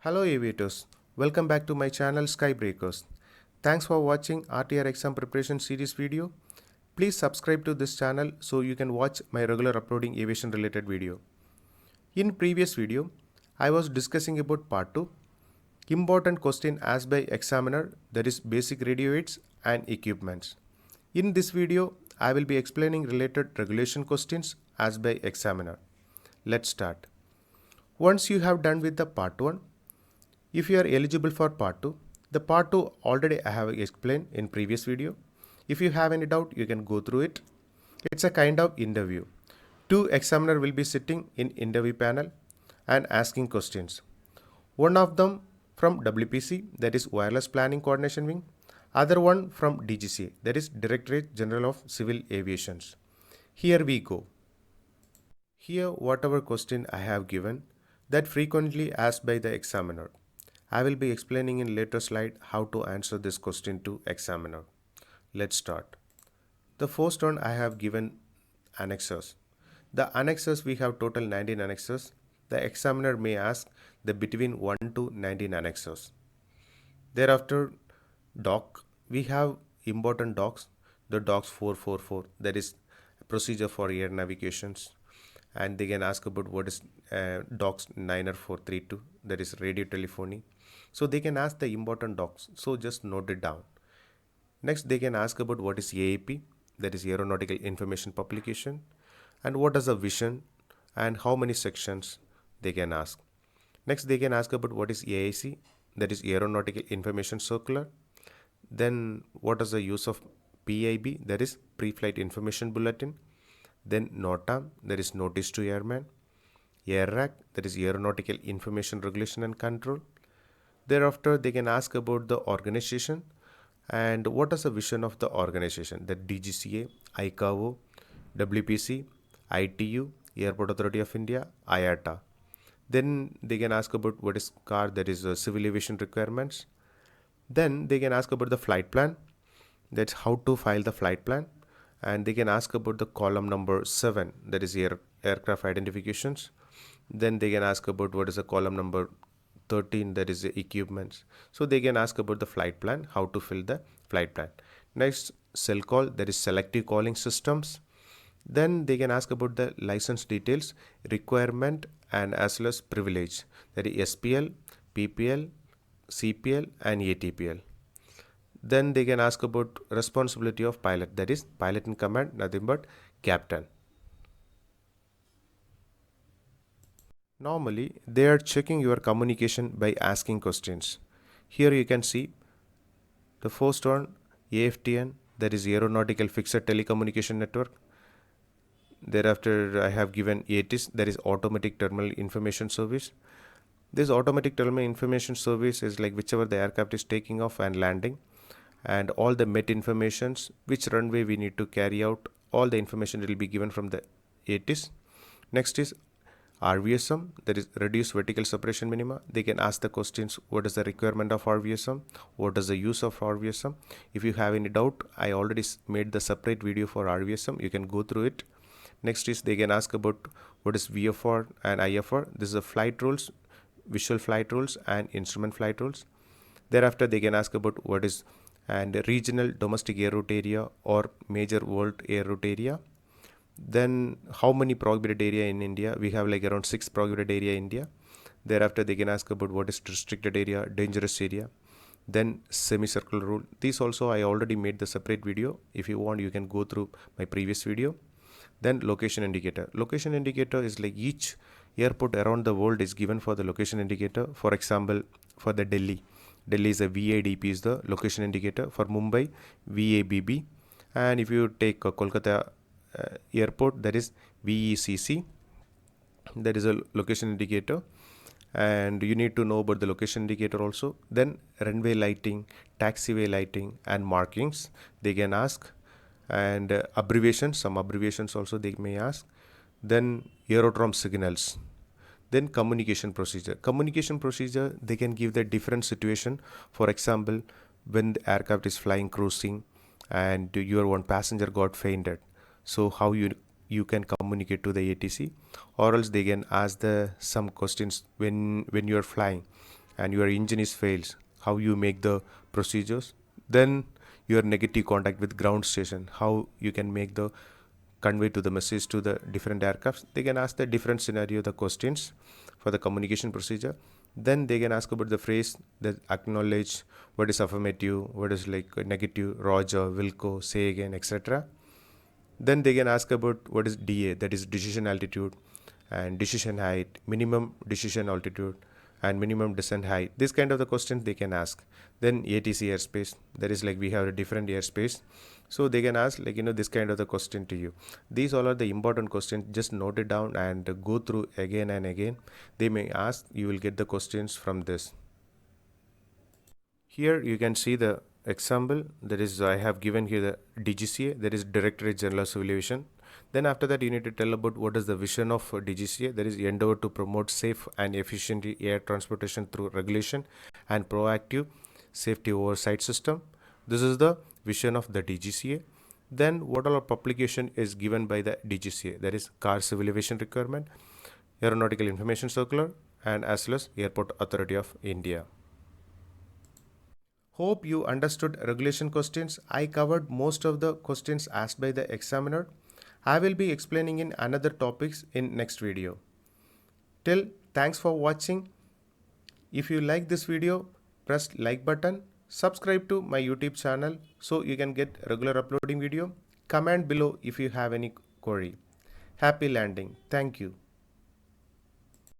Hello aviators, welcome back to my channel Skybreakers. Thanks for watching RTR exam preparation series video. Please subscribe to this channel so you can watch my regular uploading aviation related video. In previous video, I was discussing about part 2, important question asked by examiner, that is basic radio aids and equipments. In this video, I will be explaining related regulation questions asked by examiner. Let's start. Once you have done with the part 1, if you are eligible for part 2, the part 2 already I have explained in previous video. If you have any doubt, you can go through it. It's a kind of interview. Two examiner will be sitting in interview panel and asking questions. One of them from WPC, that is Wireless Planning Coordination Wing. Other one from DGCA, that is Directorate General of Civil Aviation. Here we go. Here whatever question I have given that frequently asked by the examiner. I will be explaining in later slide how to answer this question to examiner. Let's start. The first one I have given annexes. The annexes we have total 19 annexes. The examiner may ask the between 1 to 19 annexes. Thereafter doc, we have important docs. The docs 444, that is procedure for air navigations, and they can ask about what is docs 90432, that is radio telephony. So they can ask the important docs, so just note it down. Next they can ask about what is AIP, that is aeronautical information publication, and what is a vision and how many sections they can ask. Next they can ask about what is AIC, that is aeronautical information circular. Then what is the use of PIB, that is pre-flight information bulletin. Then NOTAM, that is notice to airman. AIRRAC, that is aeronautical information regulation and control. Thereafter they can ask about the organization and what is the vision of the organization, the DGCA, ICAO, WPC, ITU, Airport Authority of India, IATA. Then they can ask about what is CAR, that is civil aviation requirements. Then they can ask about the flight plan, that's how to file the flight plan. And they can ask about the column number 7, that is aircraft identifications. Then they can ask about what is the column number 13, that is the equipments. So they can ask about the flight plan, how to fill the flight plan. Next, cell call, that is selective calling systems. Then they can ask about the license details, requirement, and as well as privilege, that is SPL, PPL, CPL, and ATPL. Then they can ask about responsibility of pilot, that is pilot in command, nothing but captain. Normally they are checking your communication by asking questions. Here you can see the first one, AFTN, that is aeronautical fixed telecommunication network. Thereafter I have given ATIS, that is automatic terminal information service. This automatic terminal information service is like whichever the aircraft is taking off and landing, and all the MET informations, which runway we need to carry out, all the information will be given from the ATIS. Next is RVSM, that is reduced vertical separation minima. They can ask the questions, what is the requirement of RVSM, what is the use of RVSM. If you have any doubt, I already made the separate video for RVSM, you can go through it. Next is they can ask about what is VFR and IFR. This is the flight rules, visual flight rules and instrument flight rules. Thereafter they can ask about what is and regional domestic air route area or major world air route area. Then how many prohibited area in India? We have like around 6 prohibited area in India. Thereafter they can ask about what is restricted area, dangerous area. Then semicircular rule. These also I already made the separate video. If you want, you can go through my previous video. Then location indicator. Location indicator is like each airport around the world is given for the location indicator. For example, for the Delhi is a VADP is the location indicator. For Mumbai, VABB. And if you take Kolkata airport, that is VECC, that is a location indicator, and you need to know about the location indicator also. Then runway lighting, taxiway lighting, and markings they can ask, and abbreviations, some abbreviations also they may ask. Then aerodrome signals. Then communication procedure. Communication procedure, they can give the different situation. For example, when the aircraft is flying cruising and your one passenger got fainted, so how you can communicate to the ATC, or else they can ask the some questions when you are flying and your engine is fails, how you make the procedures. Then your negative contact with ground station, how you can make the convey to the message to the different aircrafts. They can ask the different scenario the questions for the communication procedure. Then they can ask about the phrase that acknowledge, what is affirmative, what is like negative, roger, wilco, say again, etc. Then they can ask about what is DA, that is decision altitude, and decision height, minimum decision altitude, and minimum descent height. This kind of the questions they can ask. Then ATC airspace, that is like we have a different airspace. So they can ask like this kind of the question to you. These all are the important questions. Just note it down and go through again and again. They may ask, you will get the questions from this. Here you can see the example, that is I have given here the DGCA, that is Directorate General of Civil Aviation. Then after that you need to tell about what is the vision of DGCA, that is endeavor to promote safe and efficient air transportation through regulation and proactive safety oversight system. This is the vision of the DGCA. Then what all publication is given by the DGCA, that is Car Civil Aviation Requirement, Aeronautical Information Circular, and as well as Airport Authority of India. Hope you understood regulation questions. I covered most of the questions asked by the examiner. I will be explaining in another topics in next video. Till, thanks for watching. If you like this video, press like button. Subscribe to my YouTube channel so you can get regular uploading video. Comment below if you have any query. Happy landing. Thank you.